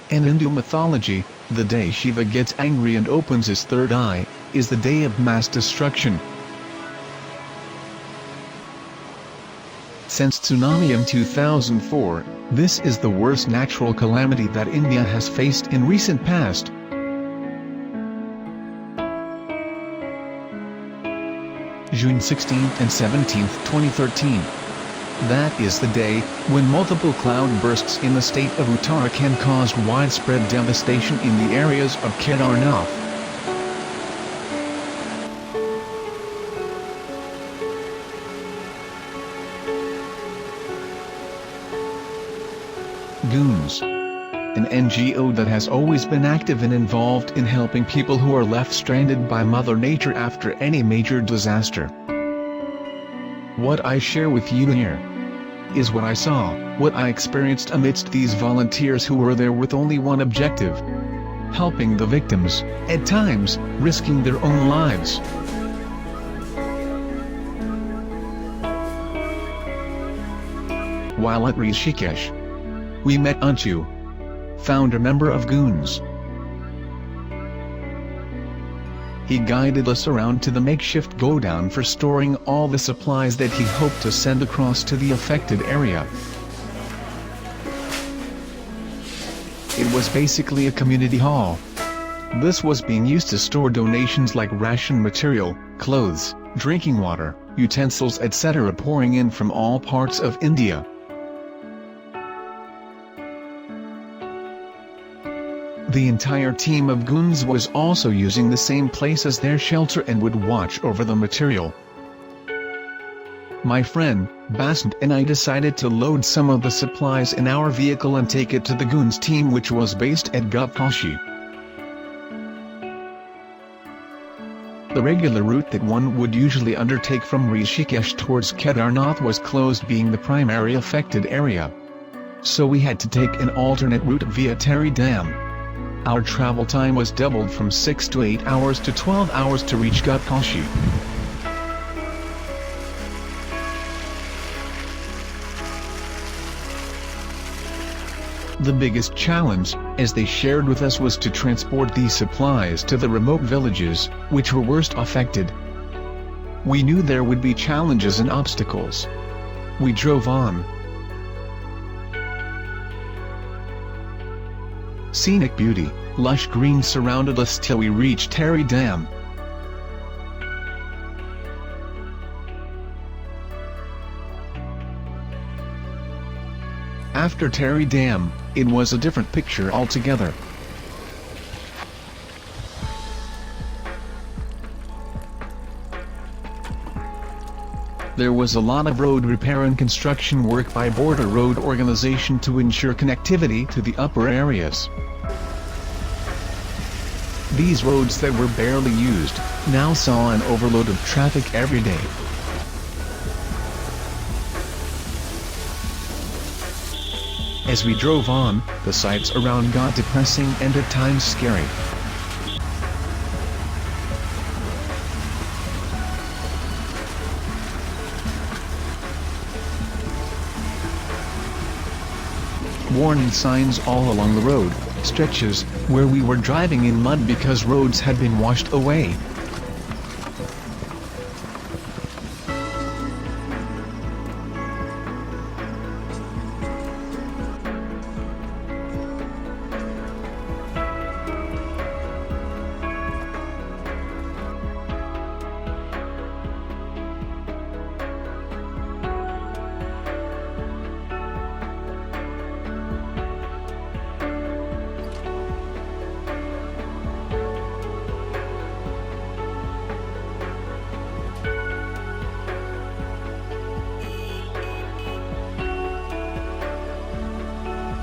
In Hindu mythology, the day Shiva gets angry and opens his third eye, is the day of mass destruction. Since tsunami in 2004, this is the worst natural calamity that India has faced in recent past. June 16 and 17, 2013. That is the day when multiple cloud bursts in the state of Uttrakhand caused widespread devastation in the areas of Kedarnath. Goons, an NGO that has always been active and involved in helping people who are left stranded by Mother Nature after any major disaster. What I share with you here is what I saw, what I experienced amidst these volunteers who were there with only one objective: helping the victims, at times, risking their own lives. While at Rishikesh, we met Anchu, founder member of Goons. He guided us around to the makeshift godown for storing all the supplies that he hoped to send across to the affected area. It was basically a community hall. This was being used to store donations like ration material, clothes, drinking water, utensils, etc. pouring in from all parts of India. The entire team of Goons was also using the same place as their shelter and would watch over the material. My friend, Basant, and I decided to load some of the supplies in our vehicle and take it to the Goons team, which was based at Gutkashi. The regular route that one would usually undertake from Rishikesh towards Kedarnath was closed, being the primary affected area. So we had to take an alternate route via Teri Dam. Our travel time was doubled from 6 to 8 hours to 12 hours to reach Gutkashi. The biggest challenge, as they shared with us, was to transport these supplies to the remote villages, which were worst affected. We knew there would be challenges and obstacles. We drove on. Scenic beauty, lush green surrounded us till we reached Teri Dam. After Teri Dam, it was a different picture altogether. There was a lot of road repair and construction work by Border Road Organization to ensure connectivity to the upper areas. These roads that were barely used, now saw an overload of traffic every day. As we drove on, the sights around got depressing and at times scary. Warning signs all along the road, stretches where we were driving in mud because roads had been washed away.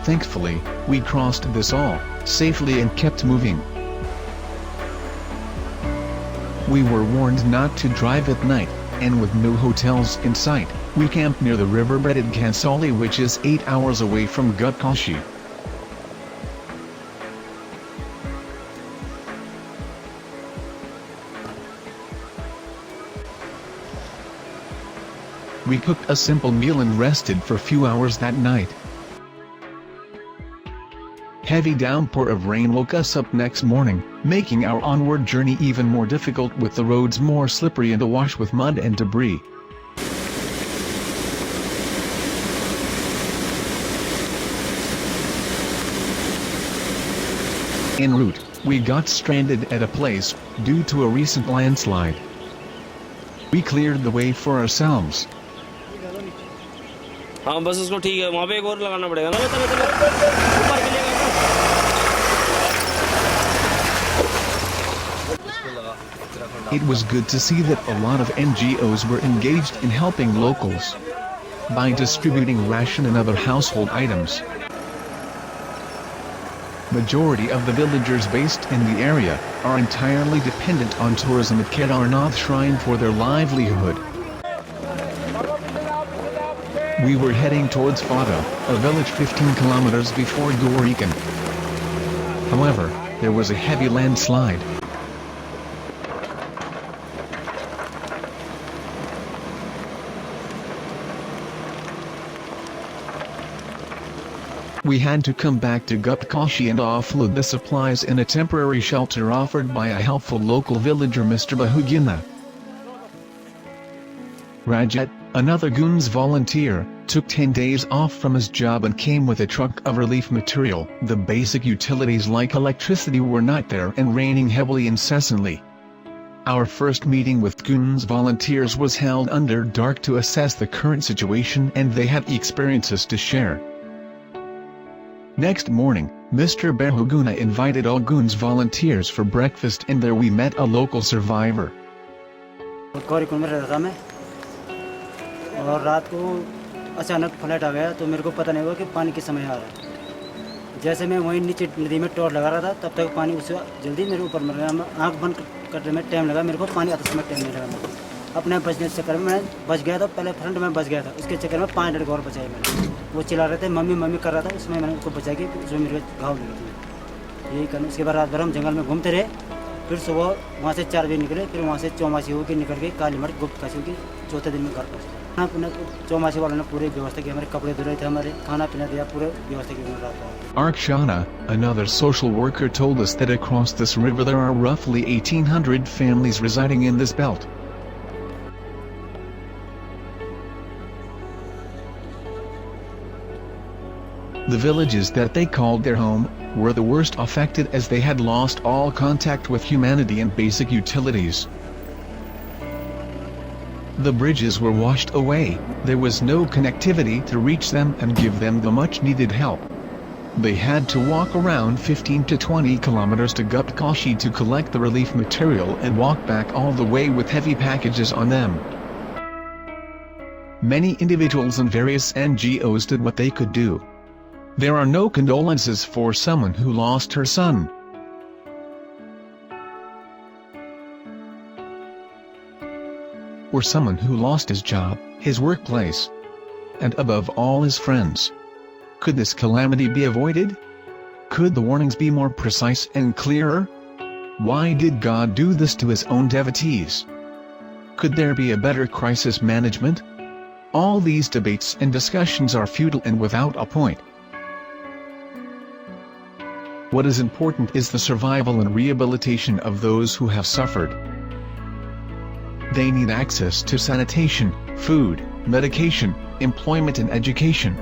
Thankfully, we crossed this all safely and kept moving. We were warned not to drive at night, and with no hotels in sight, we camped near the riverbed at Kansali, which is 8 hours away from Gutkashi. We cooked a simple meal and rested for a few hours that night. Heavy downpour of rain woke us up next morning, making our onward journey even more difficult with the roads more slippery and awash with mud and debris. En route, we got stranded at a place, due to a recent landslide. We cleared the way for ourselves. हाँ बस उसको ठीक है वहाँ पे एक और लगाना पड़ेगा ना चलो चलो ऊपर के लिए It was good to see that a lot of NGOs were engaged in helping locals by distributing ration and other household items. Majority of the villagers based in the area are entirely dependent on tourism at Kedarnath shrine for their livelihood. We were heading towards Fata, a village 15 kilometers before Gorikan. However, there was a heavy landslide. We had to come back to Guptkashi and offload the supplies in a temporary shelter offered by a helpful local villager Mr. Bahugina. Rajat, another Goons volunteer, took 10 days off from his job and came with a truck of relief material. The basic utilities like electricity were not there and raining heavily incessantly. Our first meeting with Goons volunteers was held under dark to assess the current situation and they had experiences to share. Next morning, Mr. Bahuguna invited all Goons volunteers for breakfast and there we met a local survivor. और रात को अचानक flood आ गया तो मेरे को पता नहीं हुआ कि पानी किस समय आ रहा है। जैसे मैं वहीं नीचे नदी में टॉर्च लगा रहा था तब तक पानी उससे जल्दी मेरे ऊपर मर गया। आँख बंद करने में टाइम लगा मेरे को, पानी आते समय टाइम नहीं लगा मेरे को। अपने बचने के चक्कर में मैं बच गया था, पहले फ्रंट में बच गया था, उसके चक्कर में 5 लड़के और बचाए मैंने। वो चिल्ला रहे थे मम्मी मम्मी कर रहा था, उसमें मैंने उसको बचा के उसमें मेरे घाव लगे थे। यही करने उसके बाद रात भर हम जंगल में घूमते रहे। फिर सुबह वहाँ से 4 बजे निकले, फिर वहाँ से चौमासी होकर निकल के कालीमठ गुप्तकाशी की चौथे दिन में घर पहुँचे। खाना पीना चौमासी वालों ने पूरी व्यवस्था की, हमारे कपड़े धुले थे, हमारे खाना पीना दिया, पूरे व्यवस्था की रात को। Arkshana, another social worker told us that across this river there are roughly 1,800 families residing in this belt. The villages that they called their home were the worst affected as they had lost all contact with humanity and basic utilities. The bridges were washed away, there was no connectivity to reach them and give them the much needed help. They had to walk around 15 to 20 kilometers to Guptkashi to collect the relief material and walk back all the way with heavy packages on them. Many individuals and various NGOs did what they could do. There are no condolences for someone who lost her son. Or someone who lost his job, his workplace, and above all his friends. Could this calamity be avoided? Could the warnings be more precise and clearer? Why did God do this to his own devotees? Could there be a better crisis management? All these debates and discussions are futile and without a point. What is important is the survival and rehabilitation of those who have suffered. They need access to sanitation, food, medication, employment and education.